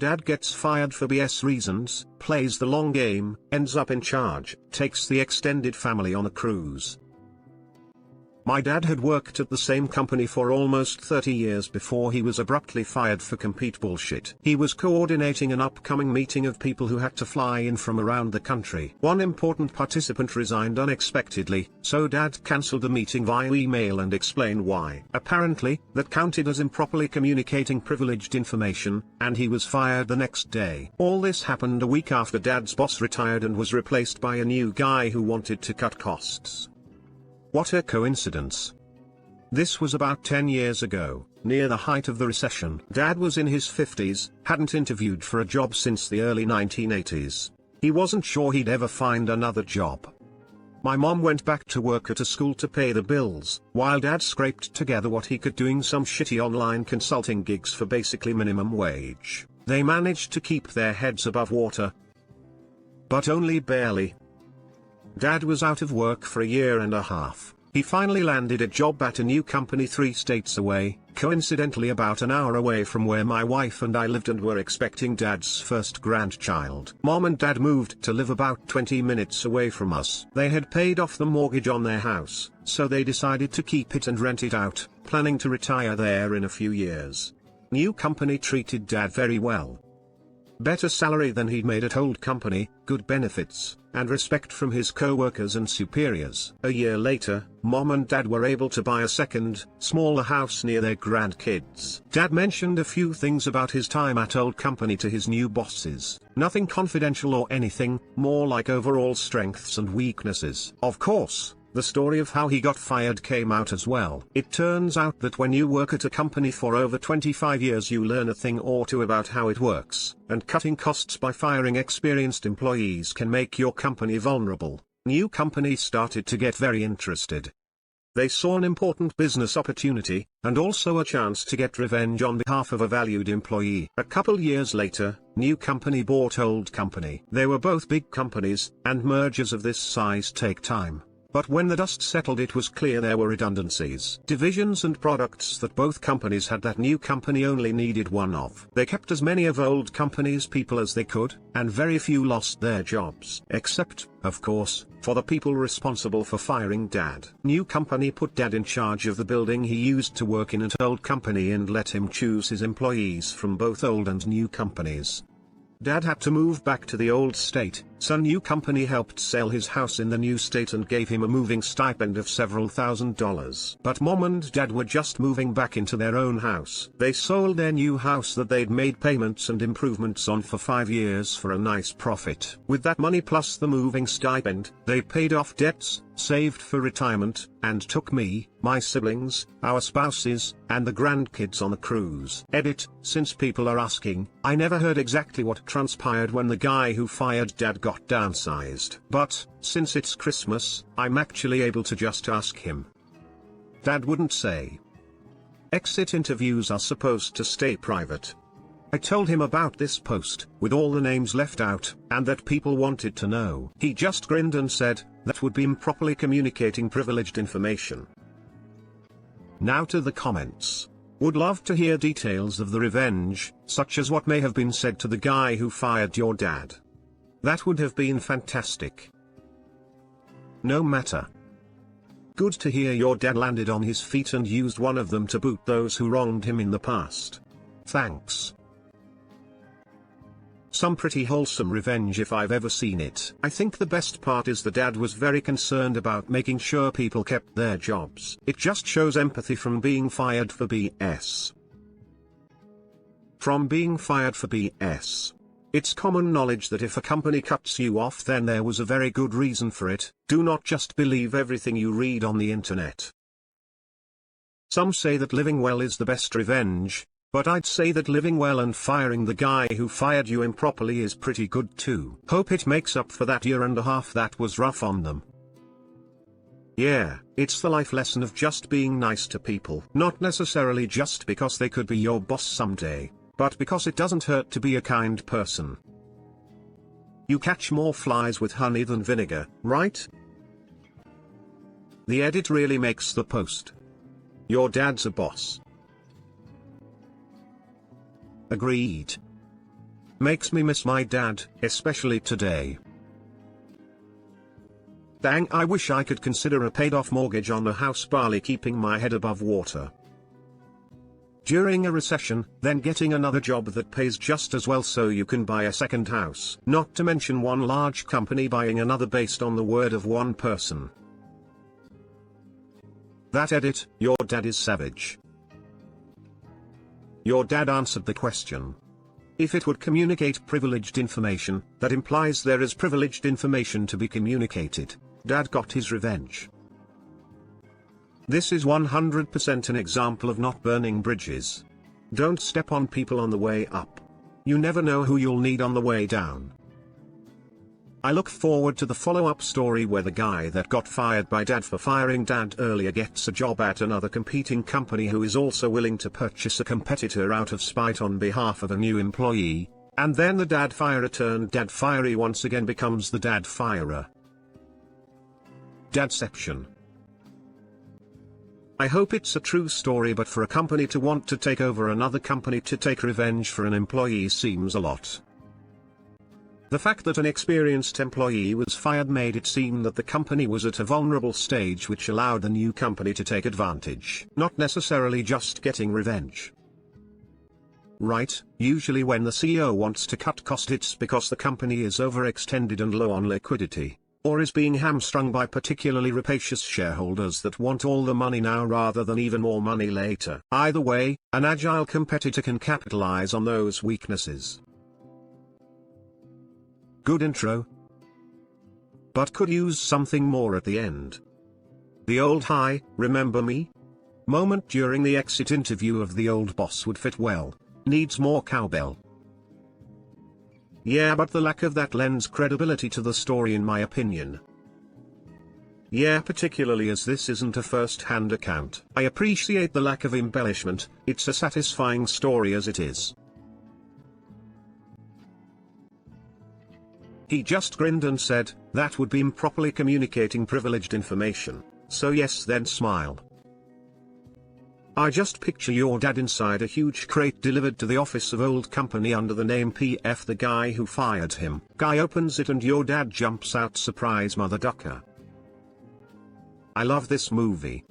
Dad gets fired for BS reasons, plays the long game, ends up in charge, takes the extended family on a cruise. My dad had worked at the same company for almost 30 years before he was abruptly fired for complete bullshit. He was coordinating an upcoming meeting of people who had to fly in from around the country. One important participant resigned unexpectedly, so Dad cancelled the meeting via email and explained why. Apparently, that counted as improperly communicating privileged information, and he was fired the next day. All this happened a week after Dad's boss retired and was replaced by a new guy who wanted to cut costs. What a coincidence. This was about 10 years ago, near the height of the recession. Dad was in his 50s, hadn't interviewed for a job since the early 1980s. He wasn't sure he'd ever find another job. My mom went back to work at a school to pay the bills, while Dad scraped together what he could doing some shitty online consulting gigs for basically minimum wage. They managed to keep their heads above water, but only barely. Dad was out of work for a year and a half. He finally landed a job at a new company 3 states away, coincidentally about an hour away from where my wife and I lived and were expecting Dad's first grandchild. Mom and Dad moved to live about 20 minutes away from us. They had paid off the mortgage on their house, so they decided to keep it and rent it out, planning to retire there in a few years. New company treated Dad very well. Better salary than he'd made at old company, good benefits, and respect from his co-workers and superiors. A year later, Mom and Dad were able to buy a second, smaller house near their grandkids. Dad mentioned a few things about his time at old company to his new bosses. Nothing confidential or anything, more like overall strengths and weaknesses. Of course, the story of how he got fired came out as well. It turns out that when you work at a company for over 25 years you learn a thing or two about how it works, and cutting costs by firing experienced employees can make your company vulnerable. New company started to get very interested. They saw an important business opportunity, and also a chance to get revenge on behalf of a valued employee. A couple years later, new company bought old company. They were both big companies, and mergers of this size take time. But when the dust settled it was clear there were redundancies. Divisions and products that both companies had that new company only needed one of. They kept as many of old company's people as they could, and very few lost their jobs. Except, of course, for the people responsible for firing Dad. New company put Dad in charge of the building he used to work in at old company and let him choose his employees from both old and new companies. Dad had to move back to the old state, so new company helped sell his house in the new state and gave him a moving stipend of several $1,000s. But Mom and Dad were just moving back into their own house. They sold their new house that they'd made payments and improvements on for 5 years for a nice profit. With that money plus the moving stipend, they paid off debts, saved for retirement, and took me, my siblings, our spouses, and the grandkids on a cruise. Edit, since people are asking, I never heard exactly what transpired when the guy who fired Dad got downsized. But, since it's Christmas, I'm actually able to just ask him. Dad wouldn't say. Exit interviews are supposed to stay private. I told him about this post, with all the names left out, and that people wanted to know. He just grinned and said, that would be improperly communicating privileged information. Now to the comments. Would love to hear details of the revenge, such as what may have been said to the guy who fired your dad. That would have been fantastic. No matter. Good to hear your dad landed on his feet and used one of them to boot those who wronged him in the past. Thanks. Some pretty wholesome revenge if I've ever seen it. I think the best part is the dad was very concerned about making sure people kept their jobs. It just shows empathy from being fired for BS. From being fired for BS. It's common knowledge that if a company cuts you off then there was a very good reason for it. Do not just believe everything you read on the internet. Some say that living well is the best revenge. But I'd say that living well and firing the guy who fired you improperly is pretty good too. Hope it makes up for that year and a half that was rough on them. Yeah, it's the life lesson of just being nice to people. Not necessarily just because they could be your boss someday, but because it doesn't hurt to be a kind person. You catch more flies with honey than vinegar, right? The edit really makes the post. Your dad's a boss. Agreed. Makes me miss my dad, especially today. Dang, I wish I could consider a paid-off mortgage on the house barely keeping my head above water. During a recession, then getting another job that pays just as well so you can buy a second house. Not to mention one large company buying another based on the word of one person. That edit, your dad is savage. Your dad answered the question. If it would communicate privileged information, that implies there is privileged information to be communicated. Dad got his revenge. This is 100% an example of not burning bridges. Don't step on people on the way up. You never know who you'll need on the way down. I look forward to the follow-up story where the guy that got fired by dad for firing dad earlier gets a job at another competing company who is also willing to purchase a competitor out of spite on behalf of a new employee, and then the dad firer turned dad fiery once again becomes the dad firer. Dadception. I hope it's a true story, but for a company to want to take over another company to take revenge for an employee seems a lot. The fact that an experienced employee was fired made it seem that the company was at a vulnerable stage which allowed the new company to take advantage. Not necessarily just getting revenge. Right, usually when the CEO wants to cut costs it's because the company is overextended and low on liquidity, or is being hamstrung by particularly rapacious shareholders that want all the money now rather than even more money later. Either way, an agile competitor can capitalize on those weaknesses. Good intro. But could use something more at the end. The old "hi, remember me?" moment during the exit interview of the old boss would fit well. Needs more cowbell. Yeah, but the lack of that lends credibility to the story in my opinion. Yeah, particularly as this isn't a first-hand account. I appreciate the lack of embellishment, it's a satisfying story as it is. He just grinned and said, that would be improperly communicating privileged information, so yes then smile. I just picture your dad inside a huge crate delivered to the office of old company under the name PF the guy who fired him. Guy opens it and your dad jumps out surprise mother ducker. I love this movie.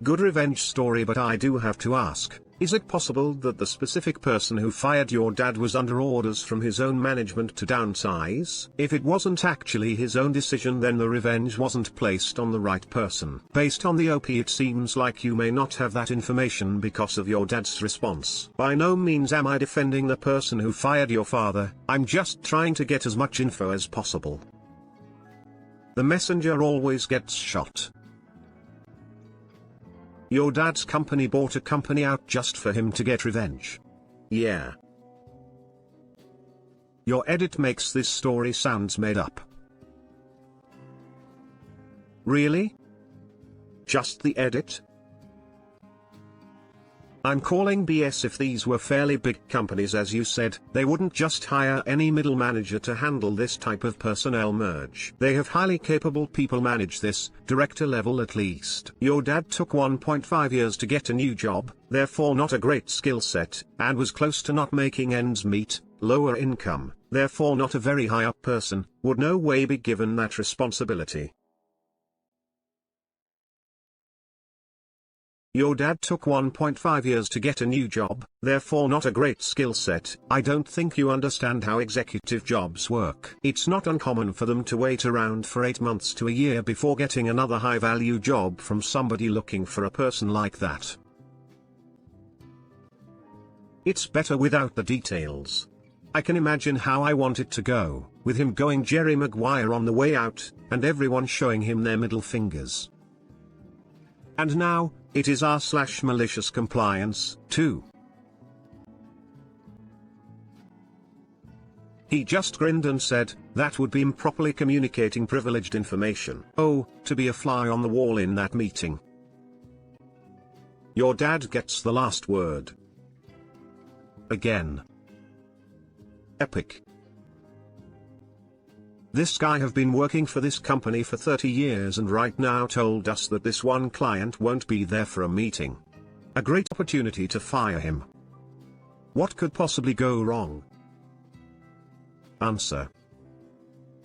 Good revenge story, but I do have to ask, is it possible that the specific person who fired your dad was under orders from his own management to downsize? If it wasn't actually his own decision, then the revenge wasn't placed on the right person. Based on the OP, it seems like you may not have that information because of your dad's response. By no means am I defending the person who fired your father, I'm just trying to get as much info as possible. The messenger always gets shot. Your dad's company bought a company out just for him to get revenge. Yeah. Your edit makes this story sounds made up. Really? Just the edit? I'm calling BS. If these were fairly big companies as you said, they wouldn't just hire any middle manager to handle this type of personnel merge. They have highly capable people manage this, director level at least. Your dad took 1.5 years to get a new job, therefore not a great skill set, and was close to not making ends meet, lower income, therefore not a very high up person, would no way be given that responsibility. Your dad took 1.5 years to get a new job, therefore not a great skill set. I don't think you understand how executive jobs work. It's not uncommon for them to wait around for 8 months to a year before getting another high-value job from somebody looking for a person like that. It's better without the details. I can imagine how I want it to go, with him going Jerry Maguire on the way out, and everyone showing him their middle fingers. And now, it is r/malicious compliance, too. He just grinned and said, that would be improperly communicating privileged information. Oh, to be a fly on the wall in that meeting. Your dad gets the last word. Again. Epic. This guy have been working for this company for 30 years and right now told us that this one client won't be there for a meeting. A great opportunity to fire him. What could possibly go wrong? Answer.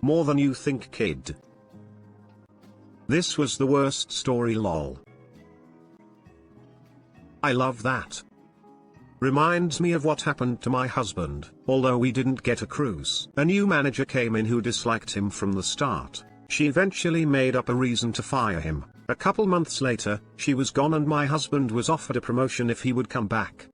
More than you think, kid. This was the worst story, lol. I love that. Reminds me of what happened to my husband. Although we didn't get a cruise, a new manager came in who disliked him from the start. She eventually made up a reason to fire him. A couple months later, she was gone and my husband was offered a promotion if he would come back.